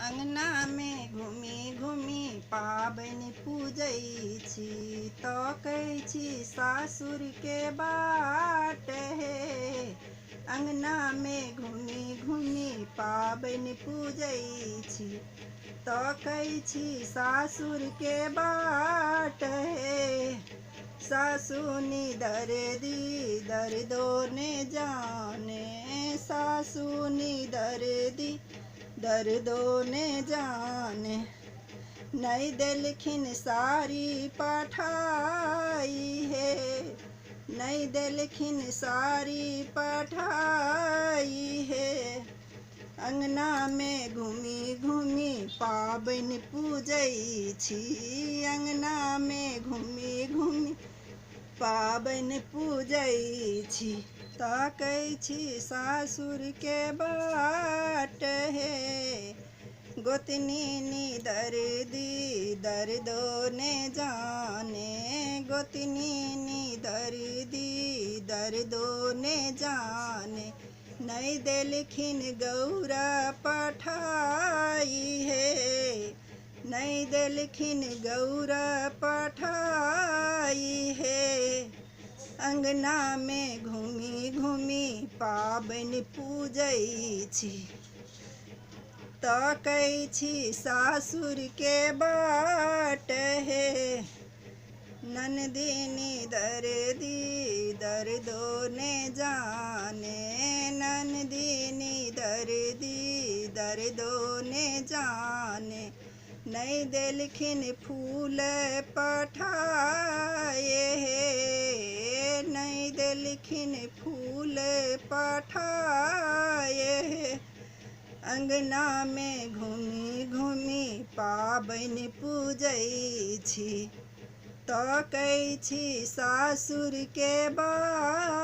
अंगना में घूमी घूमी पाबनि पूजै छी तो कहै छी सासुर के बाट हे। अंगना में घूमी घूमी पाबनि पूजै छी तो कहै छी सासुर के बाट हे। सासुनी दर्दी दर्दो ने जाने, सासुनी दर्दी दर्दो ने जाने। नहीं देलखिन सारी पठाई है, नहीं देलखिन सारी पठाई है। अंगना में घूमी घूमी पाबनि पूजै छी, अंगना में घूमी घूमी पाबनि पूजै छी ताकै छी सासुर के बाट हे। गोतनी दर्दी दर्दो ने जाने, गोतनी दर्दी दर्दो ने जाने। नहीं देलखिन गौरा पठाई है, नहीं देलखिन गौरा पठाई है। अंगना में घूमी घूमी पाबनि पूजै छी ताकै छी सासुर के बाट हे। ननदिनी दर्दी दर्दो ने जाने, ननदिनी दर्दी दर्दो ने जाने। नहीं देलखिन फूल पठाए हे, नहीं देलखिन फूल पठाए हे। अंगना में घूमी घूमी पाबनि पूजै छी ताकै छी सासुर के बाट।